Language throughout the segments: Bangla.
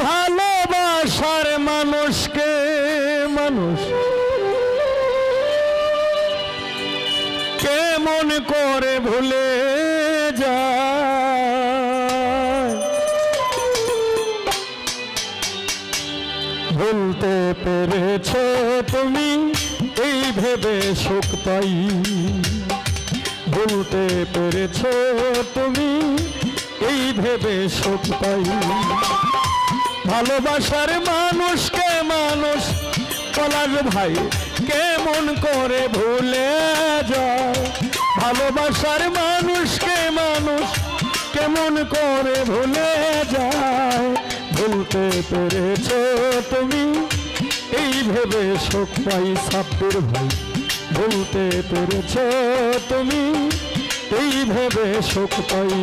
ভালোবাসার মানুষকে মানুষ কেমন করে ভুলে যায়, ভুলতে পেরেছো তুমি এই ভেবে সুখ পাই, ভুলতে পেরেছো তুমি এই ভেবে সুখ পাই। ভালোবাসার মানুষকে মানুষ পলাশ ভাই কেমন করে ভুলে যায়, ভালোবাসার মানুষকে মানুষ কেমন করে ভুলে যায়, ভুলতে পেরেছো তুমি এই ভেবে সুখ পাই। সাব্বির ভাই ভুলতে পেরেছো তুমি এই ভেবে সুখ পাই।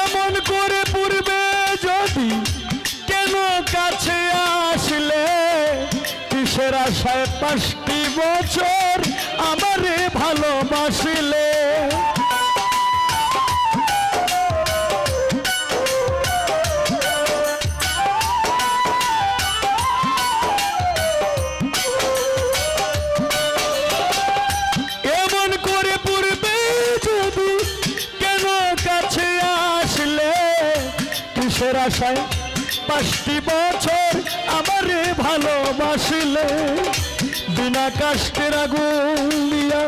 এমন করে পূর্বে যদি কেন কাছে আসলে, কিসের আশায় 5টি বছর আমারে ভালোবাসিলে, এমন করে পূর্বে যদি কেন কাছে আসলে, কিসের আশায় 5টি বছর আমারে ভালোবাসিলে, বিনা কাষ্টের আগুন দিয়া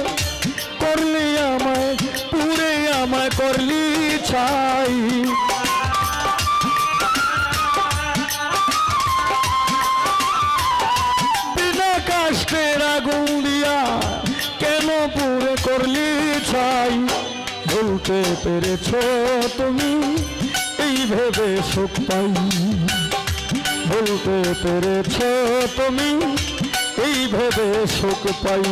করলি আমায় পুরে আমায় করলি ছাই, বিনা কাষ্টের আগুন দিয়া কেন পুরে করলি ছাই, ভুলতে পেরেছো তুমি এই ভেবে সুখ পাই, ভুলতে পেরেছো তুমি এই ভেবে সুখ পাই।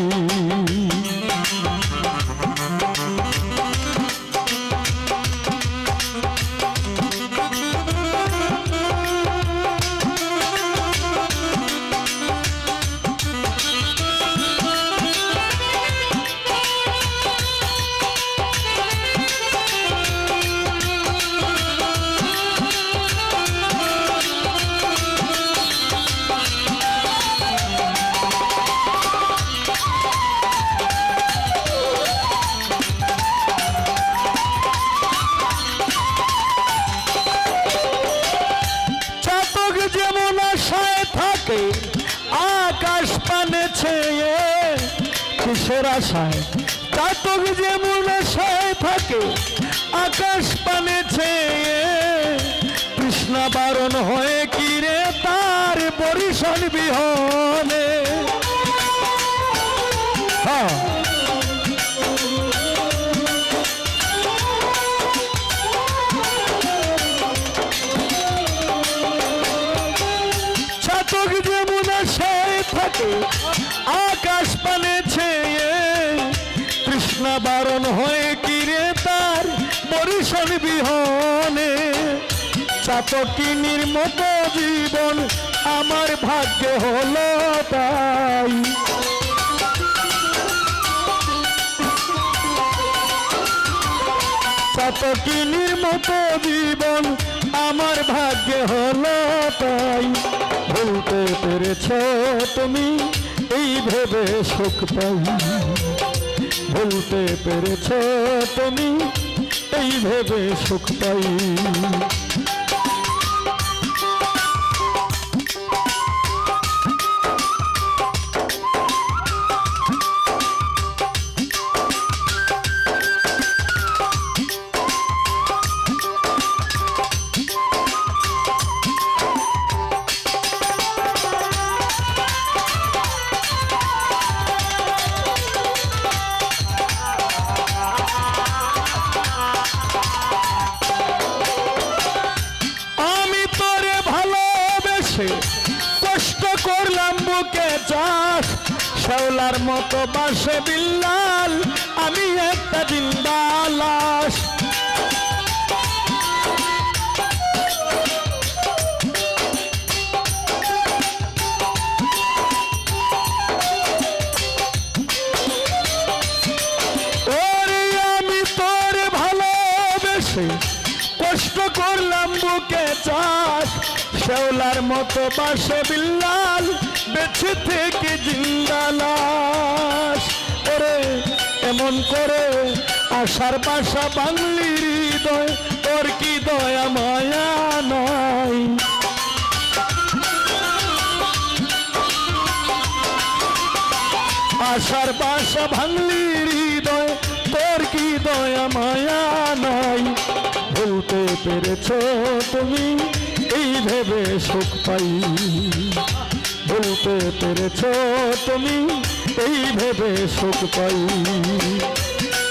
আকাশ পানে ছেয়ে কিসের আশায়, চাতক যেমন আশায় থাকে আকাশ পানে ছেয়ে, কৃষ্ণা বারণ হয়ে কিরে তার বরিশাল বিহনে। হ্যাঁ চাতক যেমন আশায় থাকে আকাশ পানে ছেয়ে, কৃষ্ণা বারণ হয়ে কিরে তার বরিশাল বিহনে। চাতকিনীর মতো জীবন আমার ভাগ্যে হলো তাই, চাতকিনীর মতো জীবন আমার ভাগ্যে হলো তাই, ভুলতে পেরেছো তুমি এই ভেবে সুখ পাই, ভুলতে পেরেছো তুমি এই ভেবে সুখ পাই। কষ্ট করলাম বুকে চাষ, শেওলার মতো বাসে বিল্লাল আমি একটা জিন্দা লাশ। শেওলার মতো বাসে বিল্লাল বেঁচে থেকে জিন্দা লাশ ওরে এমন করে আশার বাসা বাংলির হৃদয় তোর কি দয়া মায়া নাই আশার বাসা ভাঙলির হৃদয় তোর কি দয়া মায়া নাই বলতে পেরেছ তুমি এই ভেবে সুখ পাই বলতে পেরেছ তুমি এই ভেবে সুখ পাই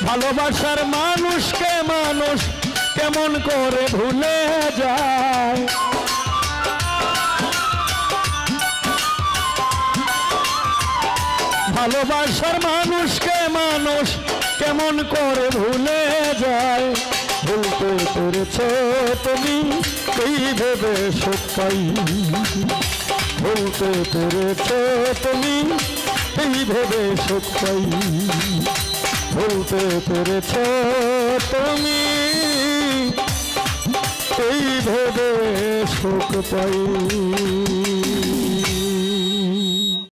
ভালোবাসার মানুষকে মানুষ কেমন করে ভুলে যায় ভালোবাসার মানুষকে মানুষ কেমন করে ভুলে যায় বলতে পেরেছ তুমি এই ভেবে সুখ পাই বলতে পেরেছ তুমি এই ভেবে সুখ পাই বলতে পেরেছ তুমি এই ভেবে সুখ পাই